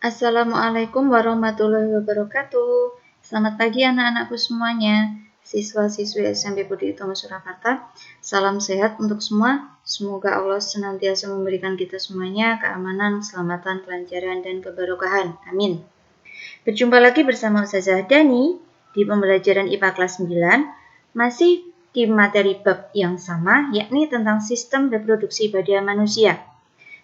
Assalamualaikum warahmatullahi wabarakatuh. Selamat pagi anak-anakku semuanya, siswa-siswi SMP Budi Utomo Surakarta. Salam sehat untuk semua. Semoga Allah senantiasa memberikan kita semuanya keamanan, keselamatan, kelancaran, dan keberkahan. Amin. Berjumpa lagi bersama Ustazah Dani di pembelajaran IPA kelas 9, masih di materi bab yang sama, yakni tentang sistem reproduksi pada manusia.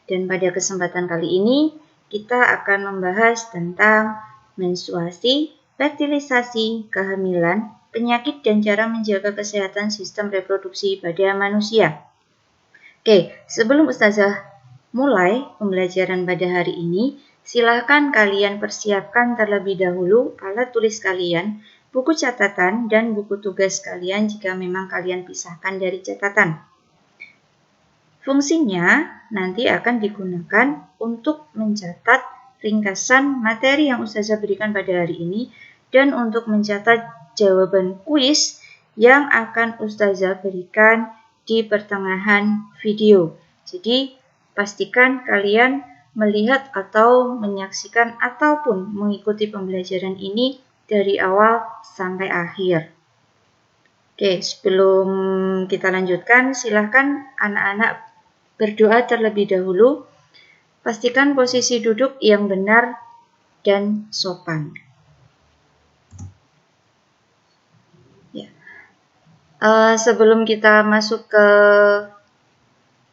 Dan pada kesempatan kali ini, kita akan membahas tentang menstruasi, fertilisasi, kehamilan, penyakit, dan cara menjaga kesehatan sistem reproduksi pada manusia. Oke, sebelum Ustazah mulai pembelajaran pada hari ini, silahkan kalian persiapkan terlebih dahulu alat tulis kalian, buku catatan, dan buku tugas kalian jika memang kalian pisahkan dari catatan. Fungsinya nanti akan digunakan untuk mencatat ringkasan materi yang Ustazah berikan pada hari ini dan untuk mencatat jawaban kuis yang akan Ustazah berikan di pertengahan video. Jadi pastikan kalian melihat atau menyaksikan ataupun mengikuti pembelajaran ini dari awal sampai akhir. Oke, sebelum kita lanjutkan, silahkan anak-anak berdoa terlebih dahulu. Pastikan posisi duduk yang benar dan sopan. Ya. Sebelum kita masuk ke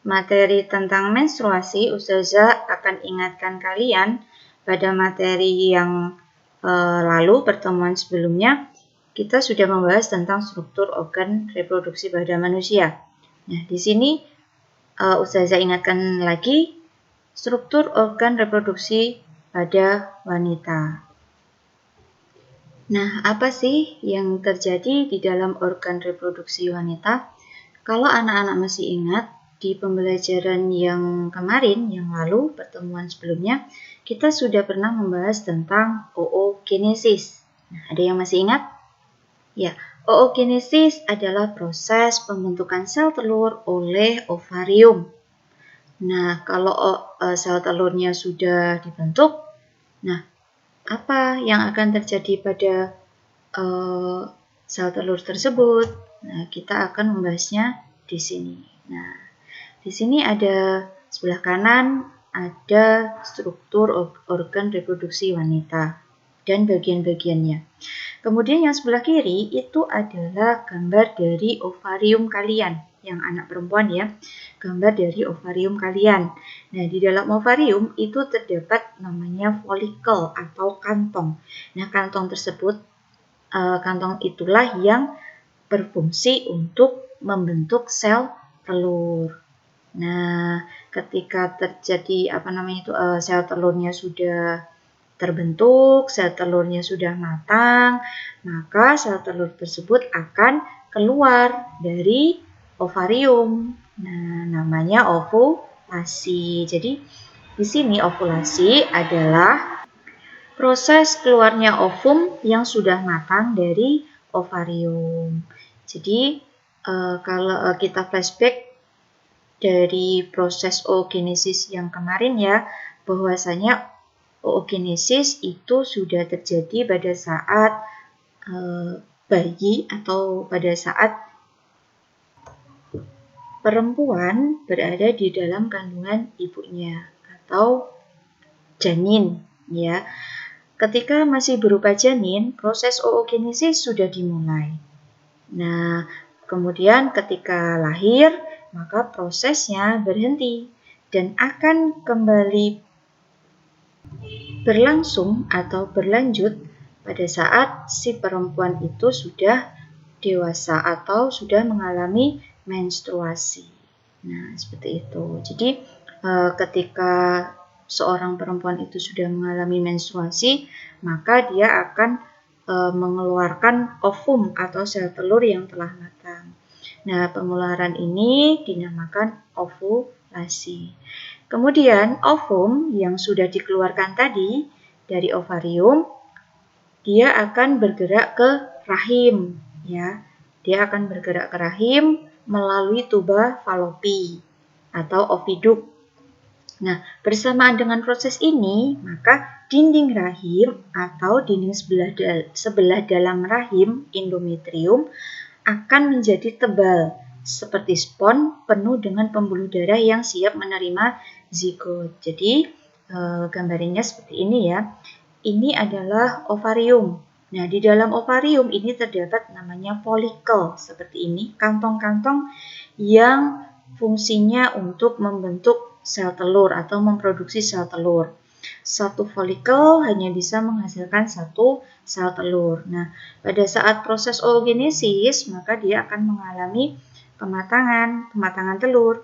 materi tentang menstruasi, Ustazah akan ingatkan kalian pada materi yang lalu, pertemuan sebelumnya, kita sudah membahas tentang struktur organ reproduksi pada manusia. Nah, di sini Ustazah ingatkan lagi struktur organ reproduksi pada wanita. Nah, apa sih yang terjadi di dalam organ reproduksi wanita? Kalau anak-anak masih ingat, di pembelajaran yang kemarin, yang lalu, pertemuan sebelumnya, kita sudah pernah membahas tentang oogenesis. Nah, ada yang masih ingat? Ya, oogenesis adalah proses pembentukan sel telur oleh ovarium. Nah, kalau sel telurnya sudah dibentuk, nah, apa yang akan terjadi pada sel telur tersebut? Nah, kita akan membahasnya di sini. Nah, di sini ada sebelah kanan ada struktur organ reproduksi wanita dan bagian-bagiannya. Kemudian yang sebelah kiri itu adalah gambar dari ovarium kalian, yang anak perempuan ya, gambar dari ovarium kalian. Nah, di dalam ovarium itu terdapat namanya folikel atau kantong. Nah, kantong tersebut, kantong itulah yang berfungsi untuk membentuk sel telur. Nah, ketika terjadi sel telurnya sudah terbentuk, sel telurnya sudah matang, maka sel telur tersebut akan keluar dari ovarium. Nah, namanya ovulasi. Jadi, di sini ovulasi adalah proses keluarnya ovum yang sudah matang dari ovarium. Jadi, kalau kita flashback dari proses oogenesis yang kemarin ya, bahwasanya oogenesis itu sudah terjadi pada saat bayi atau pada saat perempuan berada di dalam kandungan ibunya atau janin ya. Ketika masih berupa janin, proses oogenesis sudah dimulai. Nah, kemudian ketika lahir, maka prosesnya berhenti dan akan kembali berlangsung atau berlanjut pada saat si perempuan itu sudah dewasa atau sudah mengalami menstruasi. Nah, seperti itu. Jadi, ketika seorang perempuan itu sudah mengalami menstruasi, maka dia akan mengeluarkan ovum atau sel telur yang telah matang. Nah, pengeluaran ini dinamakan ovulasi. Kemudian ovum yang sudah dikeluarkan tadi dari ovarium, dia akan bergerak ke rahim, ya. Dia akan bergerak ke rahim melalui tuba falopi atau oviduk. Nah, bersamaan dengan proses ini, maka dinding rahim atau dinding sebelah dalam rahim endometrium akan menjadi tebal seperti spons penuh dengan pembuluh darah yang siap menerima zigot. Jadi gambarnya seperti ini ya. Ini adalah ovarium. Nah, di dalam ovarium ini terdapat namanya folikel seperti ini, kantong-kantong yang fungsinya untuk membentuk sel telur atau memproduksi sel telur. Satu folikel hanya bisa menghasilkan satu sel telur. Nah, pada saat proses oogenesis, maka dia akan mengalami pematangan telur.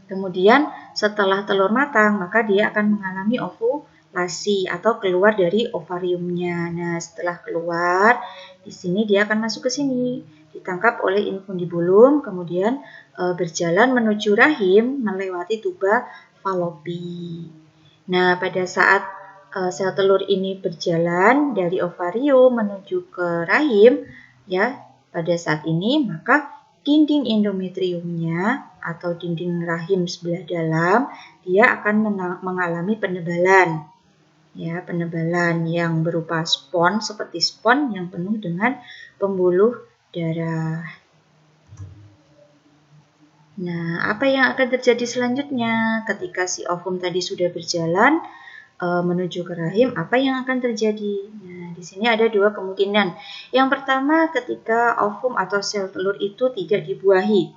Kemudian setelah telur matang, maka dia akan mengalami ovulasi atau keluar dari ovariumnya. Nah, setelah keluar, di sini dia akan masuk ke sini, ditangkap oleh infundibulum, kemudian berjalan menuju rahim melewati tuba Fallopi. Nah, pada saat sel telur ini berjalan dari ovarium menuju ke rahim, ya, pada saat ini maka dinding endometriumnya atau dinding rahim sebelah dalam dia akan mengalami penebalan. Ya, penebalan yang berupa spons seperti spons yang penuh dengan pembuluh darah. Nah, apa yang akan terjadi selanjutnya ketika si ovum tadi sudah berjalan menuju ke rahim, apa yang akan terjadi? Nah, di sini ada dua kemungkinan. Yang pertama, ketika ovum atau sel telur itu tidak dibuahi.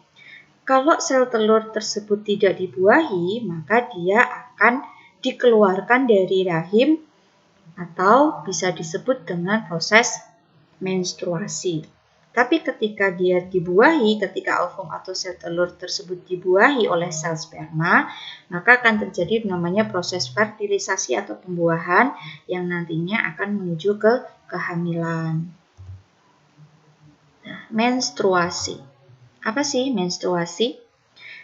Kalau sel telur tersebut tidak dibuahi, maka dia akan dikeluarkan dari rahim atau bisa disebut dengan proses menstruasi. Tapi ketika dia dibuahi, ketika ovum atau sel telur tersebut dibuahi oleh sel sperma, maka akan terjadi namanya proses fertilisasi atau pembuahan yang nantinya akan menuju ke kehamilan. Nah, menstruasi. Apa sih menstruasi?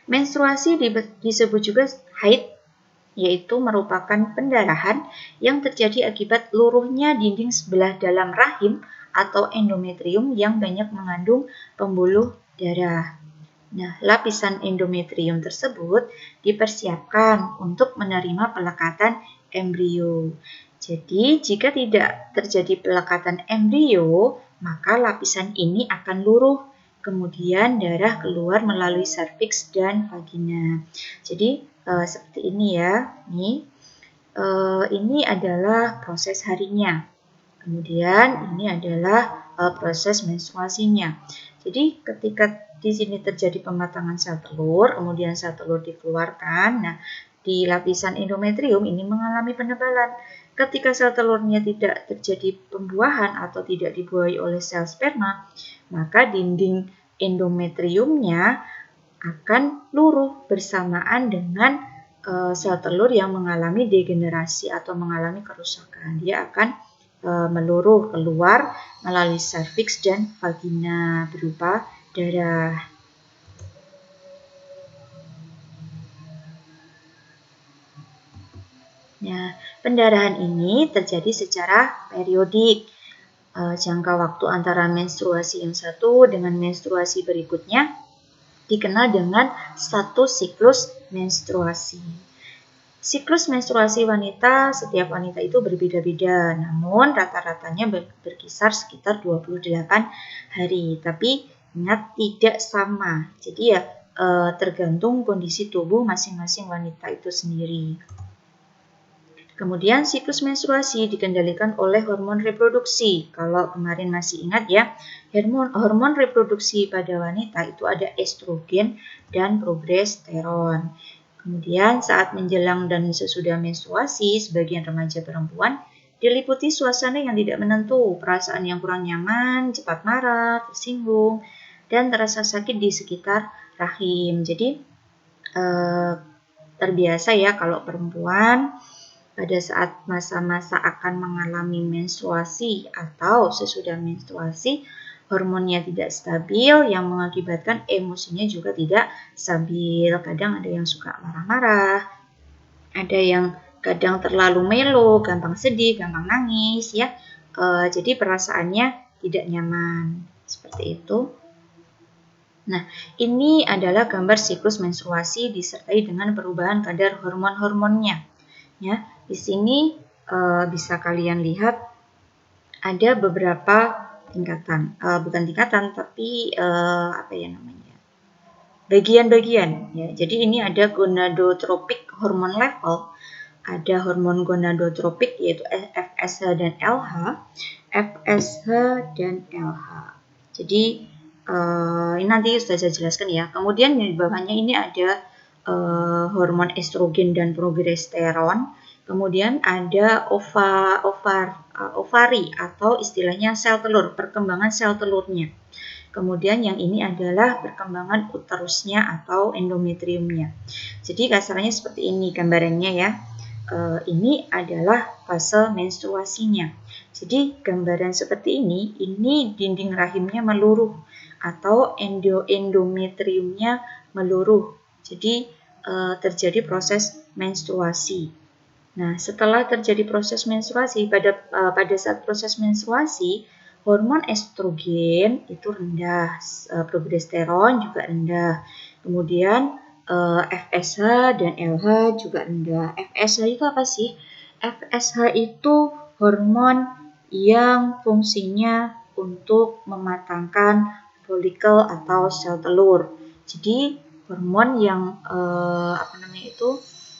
Menstruasi disebut juga haid, yaitu merupakan pendarahan yang terjadi akibat luruhnya dinding sebelah dalam rahim atau endometrium yang banyak mengandung pembuluh darah. Nah, lapisan endometrium tersebut dipersiapkan untuk menerima pelekatan embrio. Jadi, jika tidak terjadi pelekatan embrio, maka lapisan ini akan luruh. Kemudian darah keluar melalui serviks dan vagina. Jadi, seperti ini ya. Ini adalah proses harinya. Kemudian ini adalah proses menstruasinya. Jadi ketika di sini terjadi pematangan sel telur, kemudian sel telur dikeluarkan. Nah, di lapisan endometrium ini mengalami penebalan. Ketika sel telurnya tidak terjadi pembuahan atau tidak dibuahi oleh sel sperma, maka dinding endometriumnya akan luruh bersamaan dengan sel telur yang mengalami degenerasi atau mengalami kerusakan. Dia akan meluruh keluar melalui serviks dan vagina berupa darah. Nah, pendarahan ini terjadi secara periodik. Jangka waktu antara menstruasi yang satu dengan menstruasi berikutnya dikenal dengan satu siklus menstruasi. Siklus menstruasi wanita, setiap wanita itu berbeda-beda, namun rata-ratanya berkisar sekitar 28 hari. Tapi ingat tidak sama, jadi ya tergantung kondisi tubuh masing-masing wanita itu sendiri. Kemudian siklus menstruasi dikendalikan oleh hormon reproduksi. Kalau kemarin masih ingat ya, hormon reproduksi pada wanita itu ada estrogen dan progesteron. Kemudian saat menjelang dan sesudah menstruasi, sebagian remaja perempuan diliputi suasana yang tidak menentu, perasaan yang kurang nyaman, cepat marah, tersinggung, dan terasa sakit di sekitar rahim. Jadi terbiasa ya kalau perempuan pada saat masa-masa akan mengalami menstruasi atau sesudah menstruasi, hormonnya tidak stabil yang mengakibatkan emosinya juga tidak stabil. Kadang ada yang suka marah-marah, ada yang kadang terlalu melo, gampang sedih, gampang nangis ya. Jadi perasaannya tidak nyaman. Seperti itu. Nah, ini adalah gambar siklus menstruasi disertai dengan perubahan kadar hormon-hormonnya. Ya, di sini bisa kalian lihat ada beberapa tingkatan, bukan tingkatan tapi apa ya namanya, bagian-bagian ya. Jadi ini ada gonadotropik hormon level, ada hormon gonadotropik yaitu FSH dan LH, FSH dan LH. Jadi ini nanti sudah saya jelaskan ya. Kemudian di bawahnya ini ada hormon estrogen dan progesteron. Kemudian ada ovari atau istilahnya sel telur, perkembangan sel telurnya. Kemudian yang ini adalah perkembangan uterusnya atau endometriumnya. Jadi kasarnya seperti ini gambarannya ya. Ini adalah fase menstruasinya. Jadi gambaran seperti ini dinding rahimnya meluruh atau endometriumnya meluruh. Jadi terjadi proses menstruasi. Nah, setelah terjadi proses menstruasi, pada saat proses menstruasi, hormon estrogen itu rendah, progesteron juga rendah. Kemudian FSH dan LH juga rendah. FSH itu apa sih? FSH itu hormon yang fungsinya untuk mematangkan folikel atau sel telur. Jadi hormon yang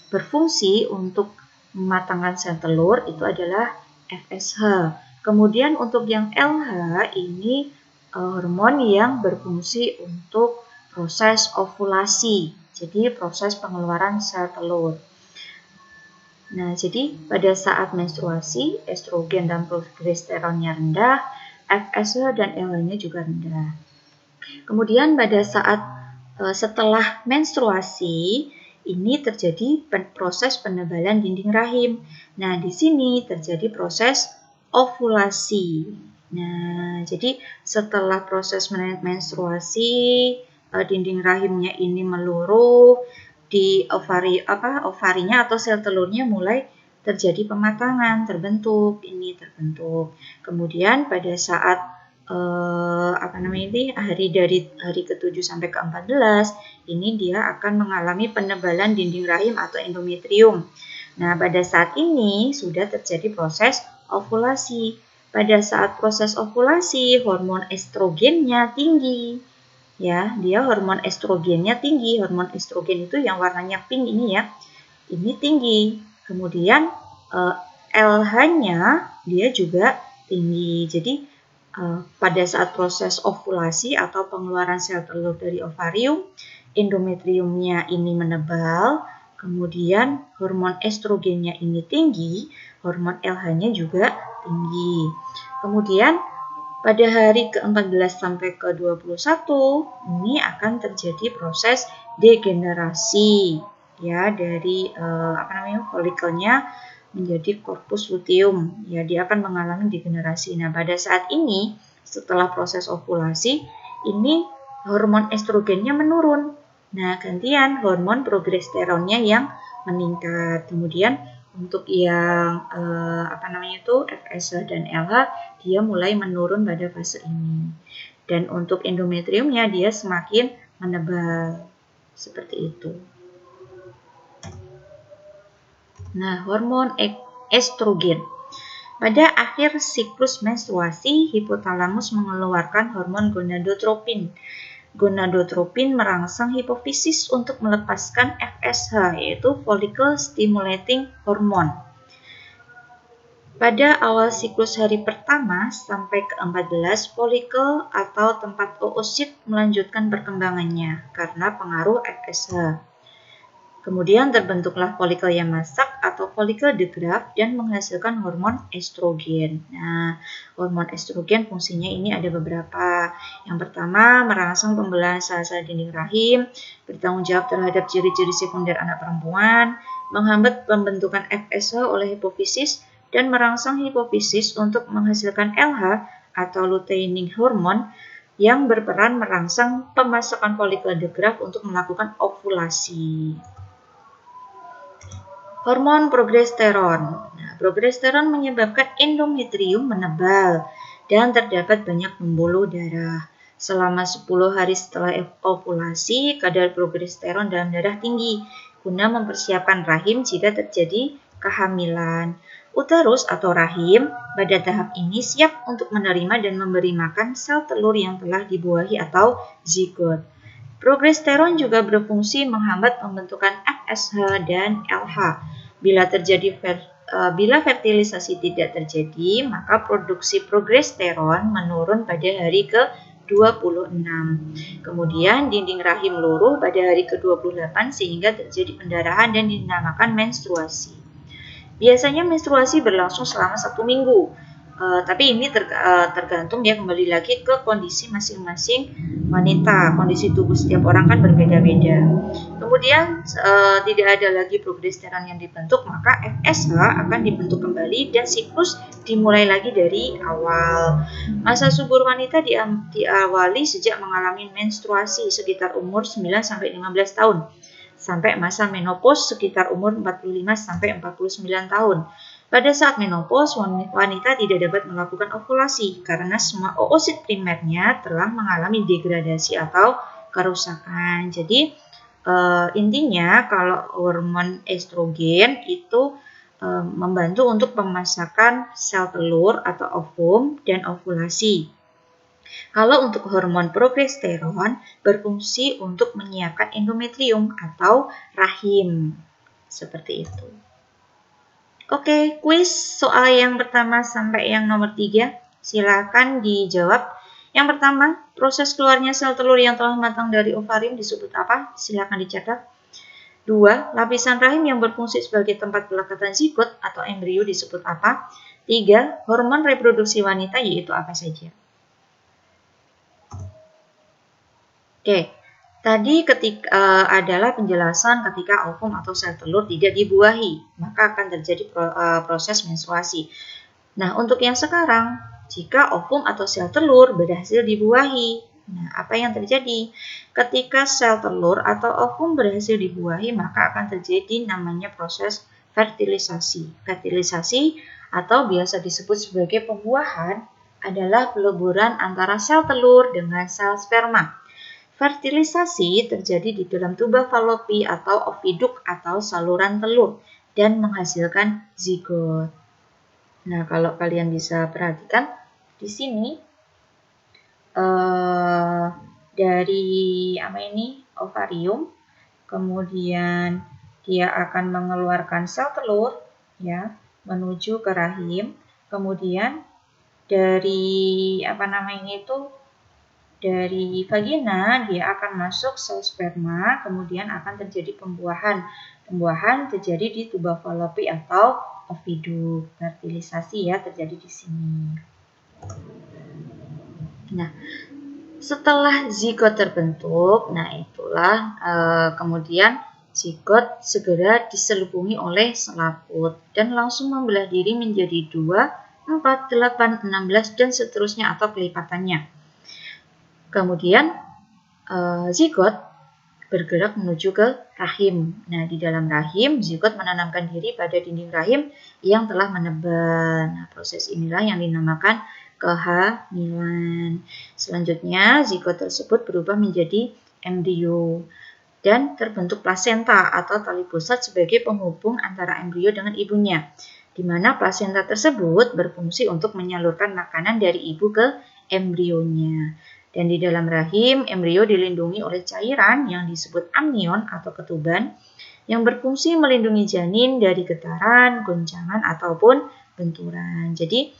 berfungsi untuk mematangkan sel telur itu adalah FSH. Kemudian untuk yang LH ini hormon yang berfungsi untuk proses ovulasi. Jadi proses pengeluaran sel telur. Nah, jadi pada saat menstruasi, estrogen dan progesteronnya rendah, FSH dan LH-nya juga rendah. Kemudian pada saat setelah menstruasi, ini terjadi proses penebalan dinding rahim. Nah, di sini terjadi proses ovulasi. Nah, jadi setelah proses menstruasi, dinding rahimnya ini meluruh, di ovarinya atau sel telurnya mulai terjadi pematangan, terbentuk. Kemudian pada saat hari ke-7 sampai ke-14 ini dia akan mengalami penebalan dinding rahim atau endometrium. Nah, pada saat ini sudah terjadi proses ovulasi. Pada saat proses ovulasi, hormon estrogennya tinggi. Ya, dia hormon estrogennya tinggi. Hormon estrogen itu yang warnanya pink ini ya. Ini tinggi. Kemudian LH-nya dia juga tinggi. Jadi pada saat proses ovulasi atau pengeluaran sel telur dari ovarium, endometriumnya ini menebal, kemudian hormon estrogennya ini tinggi, hormon LH-nya juga tinggi. Kemudian pada hari ke-14 sampai ke-21 ini akan terjadi proses degenerasi ya dari folikelnya menjadi korpus luteum. Ya, dia akan mengalami degenerasi. Nah, pada saat ini setelah proses ovulasi, ini hormon estrogennya menurun. Nah, gantian hormon progesteronnya yang meningkat. Kemudian untuk yang FSH dan LH dia mulai menurun pada fase ini. Dan untuk endometriumnya dia semakin menebal. Seperti itu. Nah, hormon estrogen. Pada akhir siklus menstruasi, hipotalamus mengeluarkan hormon gonadotropin. Gonadotropin merangsang hipofisis untuk melepaskan FSH, yaitu follicle stimulating hormone. Pada awal siklus hari pertama sampai ke-14, folikel atau tempat oosit melanjutkan perkembangannya karena pengaruh FSH. Kemudian terbentuklah folikel yang masak atau folikel de Graaff dan menghasilkan hormon estrogen. Nah, hormon estrogen fungsinya ini ada beberapa. Yang pertama, merangsang pembelahan sel-sel dinding rahim, bertanggung jawab terhadap ciri-ciri sekunder anak perempuan, menghambat pembentukan FSH oleh hipofisis, dan merangsang hipofisis untuk menghasilkan LH atau luteining hormone yang berperan merangsang pemasakan folikel de Graaff untuk melakukan ovulasi. Hormon progesteron. Nah, progesteron menyebabkan endometrium menebal dan terdapat banyak pembuluh darah. Selama 10 hari setelah ovulasi, kadar progesteron dalam darah tinggi guna mempersiapkan rahim jika terjadi kehamilan. Uterus atau rahim pada tahap ini siap untuk menerima dan memberi makan sel telur yang telah dibuahi atau zigot. Progesteron juga berfungsi menghambat pembentukan FSH dan LH. Bila fertilisasi tidak terjadi, maka produksi progesteron menurun pada hari ke-26. Kemudian dinding rahim luruh pada hari ke-28 sehingga terjadi pendarahan dan dinamakan menstruasi. Biasanya menstruasi berlangsung selama 1 minggu. Tapi ini tergantung ya, kembali lagi ke kondisi masing-masing wanita. Kondisi tubuh setiap orang kan berbeda-beda. Kemudian tidak ada lagi progesteron yang dibentuk, maka FSH akan dibentuk kembali dan siklus dimulai lagi dari awal. Masa subur wanita diawali sejak mengalami menstruasi sekitar umur 9-15 tahun. Sampai masa menopause sekitar umur 45-49 tahun. Pada saat menopause, wanita tidak dapat melakukan ovulasi karena semua oosit primernya telah mengalami degradasi atau kerusakan. Jadi intinya kalau hormon estrogen itu membantu untuk pemasakan sel telur atau ovum dan ovulasi. Kalau untuk hormon progesteron berfungsi untuk menyiapkan endometrium atau rahim. Seperti itu. Oke, kuis soal yang pertama sampai yang nomor 3. Silakan dijawab. Yang pertama, proses keluarnya sel telur yang telah matang dari ovarium disebut apa? Silakan dicatat. 2. Lapisan rahim yang berfungsi sebagai tempat pelekatan zigot atau embrio disebut apa? 3. Hormon reproduksi wanita yaitu apa saja? Oke, tadi adalah penjelasan ketika ovum atau sel telur tidak dibuahi, maka akan terjadi proses menstruasi. Nah, untuk yang sekarang, jika ovum atau sel telur berhasil dibuahi, nah apa yang terjadi? Ketika sel telur atau ovum berhasil dibuahi, maka akan terjadi namanya proses fertilisasi. Fertilisasi atau biasa disebut sebagai pembuahan adalah peleburan antara sel telur dengan sel sperma. Fertilisasi terjadi di dalam tuba falopi atau oviduk atau saluran telur dan menghasilkan zigot. Nah, kalau kalian bisa perhatikan di sini dari ovarium, kemudian dia akan mengeluarkan sel telur ya menuju ke rahim, kemudian dari dari vagina dia akan masuk sel sperma, kemudian akan terjadi pembuahan. Pembuahan terjadi di tuba falopi atau oviduk. Fertilisasi ya terjadi di sini. Nah, setelah zigot terbentuk, nah itulah kemudian zigot segera diselubungi oleh selaput dan langsung membelah diri menjadi 2, 4, 8, 16 dan seterusnya atau kelipatannya. Kemudian zigot bergerak menuju ke rahim. Nah, di dalam rahim, zigot menanamkan diri pada dinding rahim yang telah menebal. Nah, proses inilah yang dinamakan kehamilan. Selanjutnya, zigot tersebut berubah menjadi embrio dan terbentuk plasenta atau tali pusat sebagai penghubung antara embrio dengan ibunya, di mana plasenta tersebut berfungsi untuk menyalurkan makanan dari ibu ke embrionya. Dan di dalam rahim, embrio dilindungi oleh cairan yang disebut amnion atau ketuban yang berfungsi melindungi janin dari getaran, goncangan, ataupun benturan. Jadi,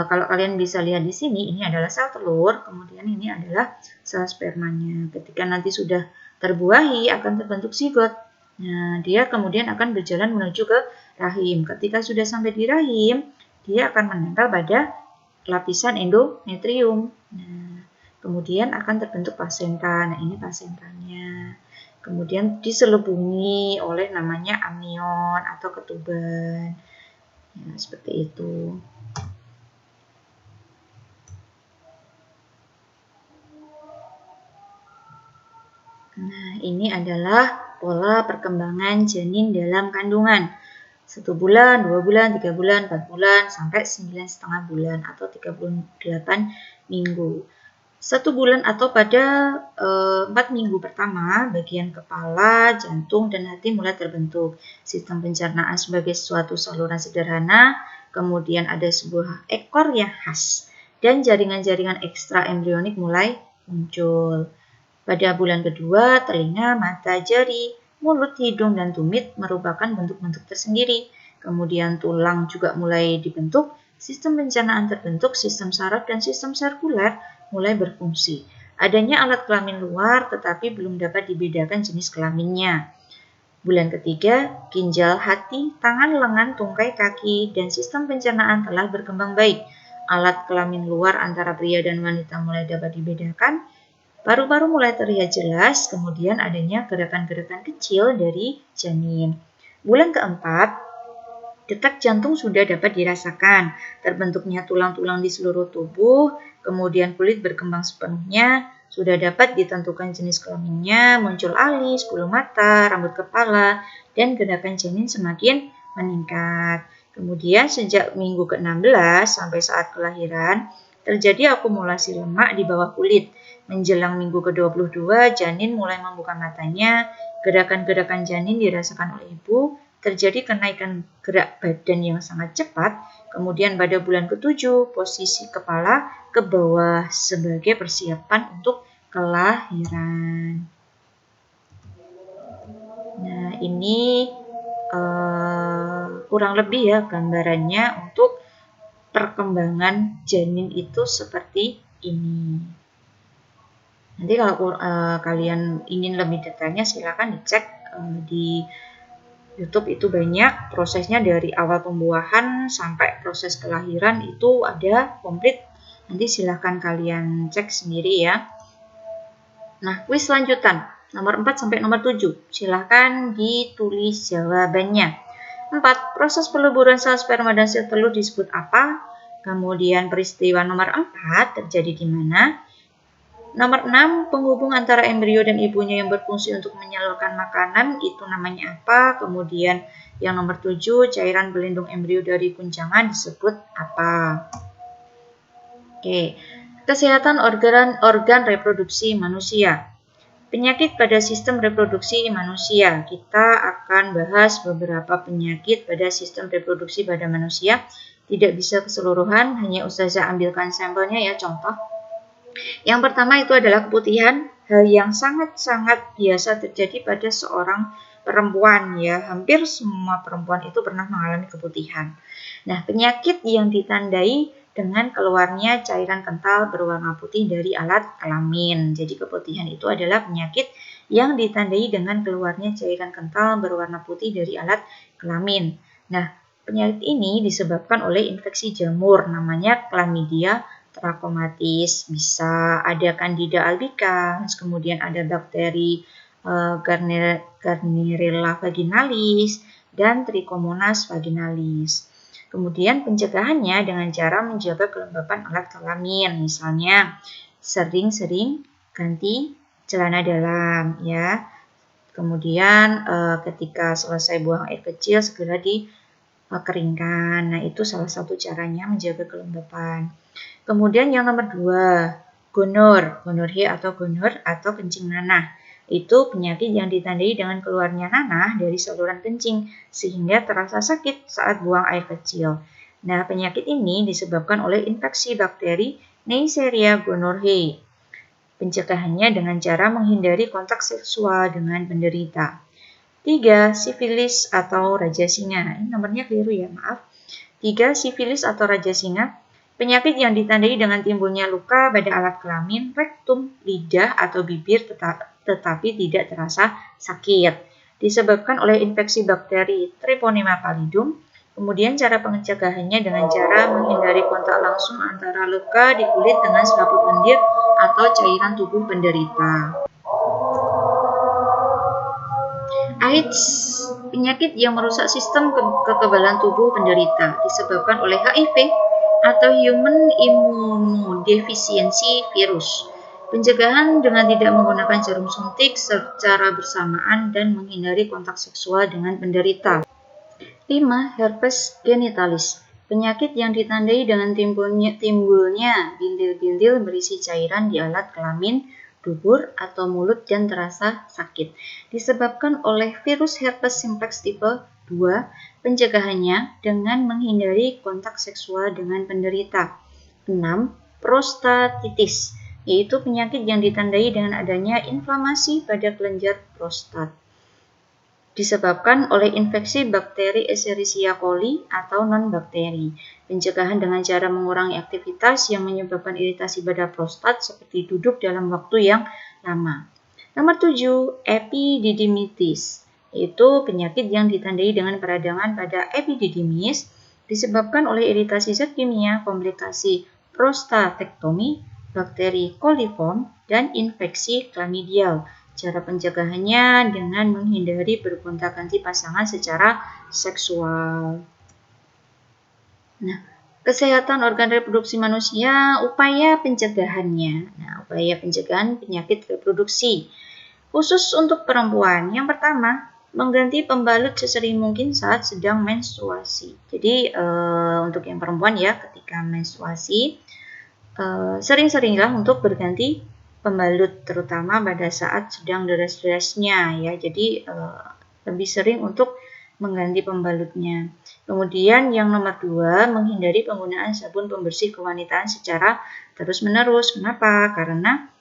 kalau kalian bisa lihat di sini, ini adalah sel telur, kemudian ini adalah sel spermanya. Ketika nanti sudah terbuahi, akan terbentuk zigot. Nah, dia kemudian akan berjalan menuju ke rahim. Ketika sudah sampai di rahim, dia akan menempel pada lapisan endometrium. Nah, kemudian akan terbentuk plasenta. Nah, ini plasentanya. Kemudian diselubungi oleh namanya amnion atau ketuban. Ya, seperti itu. Nah, ini adalah pola perkembangan janin dalam kandungan. 1 bulan, 2 bulan, 3 bulan, 4 bulan, sampai 9,5 bulan atau 38 minggu. 1 bulan atau pada 4 minggu pertama, bagian kepala, jantung, dan hati mulai terbentuk. Sistem pencernaan sebagai suatu saluran sederhana, kemudian ada sebuah ekor yang khas, dan jaringan-jaringan ekstra embrionik mulai muncul. Pada bulan kedua, telinga, mata, jari, mulut, hidung, dan tumit merupakan bentuk-bentuk tersendiri. Kemudian tulang juga mulai dibentuk, sistem pencernaan terbentuk, sistem saraf dan sistem sirkuler mulai berfungsi. Adanya alat kelamin luar tetapi belum dapat dibedakan jenis kelaminnya. Bulan ketiga, ginjal, hati, tangan, lengan, tungkai, kaki, dan sistem pencernaan telah berkembang baik. Alat kelamin luar antara pria dan wanita mulai dapat dibedakan. Paru-paru mulai terlihat jelas, kemudian adanya gerakan-gerakan kecil dari janin. Bulan keempat, detak jantung sudah dapat dirasakan, terbentuknya tulang-tulang di seluruh tubuh, kemudian kulit berkembang sepenuhnya, sudah dapat ditentukan jenis kelaminnya, muncul alis, bulu mata, rambut kepala, dan gerakan janin semakin meningkat. Kemudian sejak minggu ke-16 sampai saat kelahiran, terjadi akumulasi lemak di bawah kulit. Menjelang minggu ke-22, janin mulai membuka matanya, gerakan-gerakan janin dirasakan oleh ibu, terjadi kenaikan gerak badan yang sangat cepat, kemudian pada bulan ke-7 posisi kepala ke bawah sebagai persiapan untuk kelahiran. Nah, ini kurang lebih ya gambarannya untuk perkembangan janin itu seperti ini. Nanti kalau kalian ingin lebih detailnya silakan dicek di YouTube, itu banyak prosesnya dari awal pembuahan sampai proses kelahiran itu ada komplit. Nanti silahkan kalian cek sendiri ya. Nah, kuis lanjutan nomor 4 sampai nomor 7. Silahkan ditulis jawabannya. 4. Proses peleburan sel sperma dan sel telur disebut apa? Kemudian peristiwa nomor 4 terjadi di mana? Nomor 6, penghubung antara embrio dan ibunya yang berfungsi untuk menyalurkan makanan, itu namanya apa? Kemudian yang nomor 7, cairan pelindung embrio dari guncangan disebut apa? Oke, kesehatan organ reproduksi manusia. Penyakit pada sistem reproduksi manusia. Kita akan bahas beberapa penyakit pada sistem reproduksi pada manusia. Tidak bisa keseluruhan, hanya Ustazah ambilkan sampelnya ya, contoh. Yang pertama itu adalah keputihan, hal yang sangat-sangat biasa terjadi pada seorang perempuan ya. Hampir semua perempuan itu pernah mengalami keputihan. Nah, penyakit yang ditandai dengan keluarnya cairan kental berwarna putih dari alat kelamin. Jadi keputihan itu adalah penyakit yang ditandai dengan keluarnya cairan kental berwarna putih dari alat kelamin. Nah, penyakit ini disebabkan oleh infeksi jamur namanya Chlamydia trachomatis, bisa ada Candida albicans, kemudian ada bakteri Gardnerella vaginalis dan Trichomonas vaginalis. Kemudian pencegahannya dengan cara menjaga kelembapan alat kelamin, misalnya sering-sering ganti celana dalam ya. Kemudian ketika selesai buang air kecil segera dikeringkan. Nah, itu salah satu caranya menjaga kelembapan. Kemudian yang nomor 2, gonorrhea atau gonor atau kencing nanah. Itu penyakit yang ditandai dengan keluarnya nanah dari saluran kencing sehingga terasa sakit saat buang air kecil. Nah, penyakit ini disebabkan oleh infeksi bakteri Neisseria gonorrhoeae. Pencegahannya dengan cara menghindari kontak seksual dengan penderita. 3. Sifilis atau raja singa. Ini nomornya keliru ya, maaf. 3. Sifilis atau raja singa. Penyakit yang ditandai dengan timbulnya luka pada alat kelamin, rektum, lidah, atau bibir tetapi tidak terasa sakit. Disebabkan oleh infeksi bakteri Treponema pallidum. Kemudian cara pencegahannya dengan cara menghindari kontak langsung antara luka di kulit dengan selaput lendir atau cairan tubuh penderita. AIDS, penyakit yang merusak sistem kekebalan tubuh penderita, disebabkan oleh HIV atau Human Immunodeficiency Virus. Pencegahan dengan tidak menggunakan jarum suntik secara bersamaan dan menghindari kontak seksual dengan penderita. 5. Herpes genitalis. Penyakit yang ditandai dengan timbulnya bintil-bintil berisi cairan di alat kelamin, dubur, atau mulut dan terasa sakit. Disebabkan oleh virus herpes simplex tipe 2, pencegahannya dengan menghindari kontak seksual dengan penderita. 6. Prostatitis, yaitu penyakit yang ditandai dengan adanya inflamasi pada kelenjar prostat. Disebabkan oleh infeksi bakteri Escherichia coli atau non-bakteri. Pencegahan dengan cara mengurangi aktivitas yang menyebabkan iritasi pada prostat seperti duduk dalam waktu yang lama. Nomor 7, epididymitis, yaitu penyakit yang ditandai dengan peradangan pada epididymis disebabkan oleh iritasi zat kimia, komplikasi prostatektomi, bakteri coliform, dan infeksi klamidial. Cara pencegahannya dengan menghindari bergonta-ganti pasangan secara seksual. Nah, kesehatan organ reproduksi manusia, upaya pencegahannya. Nah, upaya pencegahan penyakit reproduksi. Khusus untuk perempuan, yang pertama, mengganti pembalut sesering mungkin saat sedang menstruasi. Jadi, untuk yang perempuan ya, ketika menstruasi, sering-seringlah untuk berganti pembalut, terutama pada saat sedang deras-derasnya ya. Jadi lebih sering untuk mengganti pembalutnya. Kemudian yang nomor 2, menghindari penggunaan sabun pembersih kewanitaan secara terus-menerus. Kenapa? Karena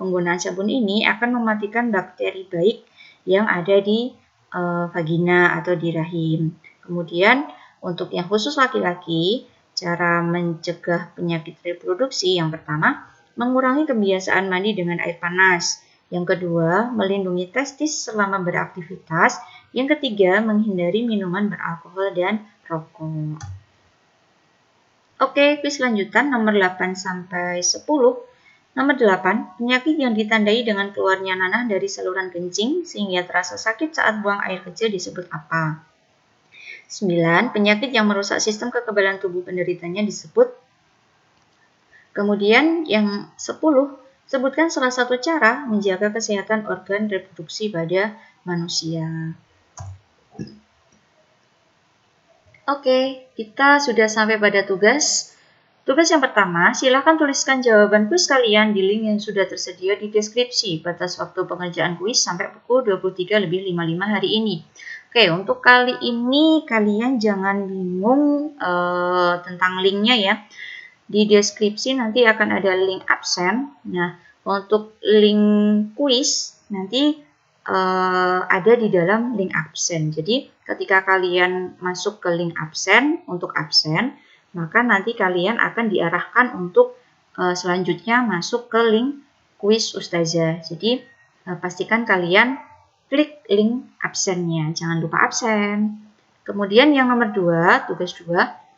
penggunaan sabun ini akan mematikan bakteri baik yang ada di vagina atau di rahim. Kemudian untuk yang khusus laki-laki, cara mencegah penyakit reproduksi yang pertama, mengurangi kebiasaan mandi dengan air panas. Yang kedua, melindungi testis selama beraktivitas. Yang ketiga, menghindari minuman beralkohol dan rokok. Oke, kuis lanjutan nomor 8 sampai 10. Nomor 8, penyakit yang ditandai dengan keluarnya nanah dari saluran kencing sehingga terasa sakit saat buang air kecil disebut apa? 9. Penyakit yang merusak sistem kekebalan tubuh penderitanya disebut. Kemudian yang 10, sebutkan salah satu cara menjaga kesehatan organ reproduksi pada manusia. Oke, kita sudah sampai pada tugas. Tugas yang pertama, silakan tuliskan jawaban kuis kalian di link yang sudah tersedia di deskripsi. Batas waktu pengerjaan kuis sampai pukul 23.55 hari ini. Oke, untuk kali ini kalian jangan bingung tentang linknya ya. Di deskripsi nanti akan ada link absen. Nah, untuk link kuis nanti ada di dalam link absen. Jadi, ketika kalian masuk ke link absen untuk absen, maka nanti kalian akan diarahkan untuk selanjutnya masuk ke link kuis Ustazah. Jadi, pastikan kalian klik link absennya. Jangan lupa absen. Kemudian yang nomor 2, tugas 2,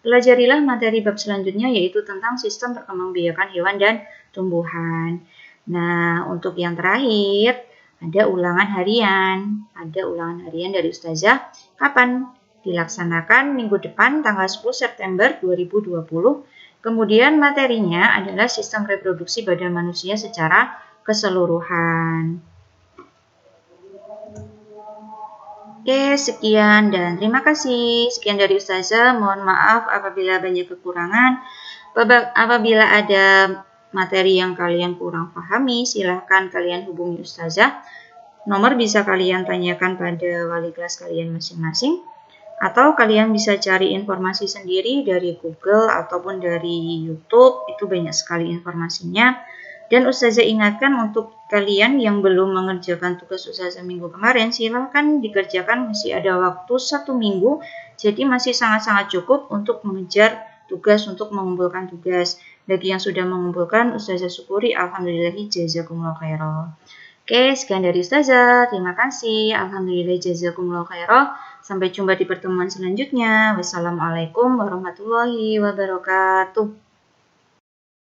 pelajarilah materi bab selanjutnya yaitu tentang sistem perkembangbiakan hewan dan tumbuhan. Nah, untuk yang terakhir, ada ulangan harian. Ada ulangan harian dari Ustazah. Kapan? Dilaksanakan minggu depan tanggal 10 September 2020. Kemudian materinya adalah sistem reproduksi pada manusia secara keseluruhan. Oke, sekian dan terima kasih. Sekian dari Ustazah. Mohon maaf apabila banyak kekurangan. Apabila ada materi yang kalian kurang pahami, silahkan kalian hubungi Ustazah. Nomor bisa kalian tanyakan pada wali kelas kalian masing-masing. Atau kalian bisa cari informasi sendiri dari Google ataupun dari YouTube. Itu banyak sekali informasinya. Dan Ustazah ingatkan untuk kalian yang belum mengerjakan tugas Ustazah minggu kemarin, silahkan dikerjakan, masih ada waktu 1 minggu, jadi masih sangat-sangat cukup untuk mengejar tugas, untuk mengumpulkan tugas. Bagi yang sudah mengumpulkan, Ustazah syukuri, alhamdulillahi jazakumullah khairan. Oke, sekian dari Ustazah, terima kasih, alhamdulillah jazakumullah khairan. Sampai jumpa di pertemuan selanjutnya. Wassalamualaikum warahmatullahi wabarakatuh.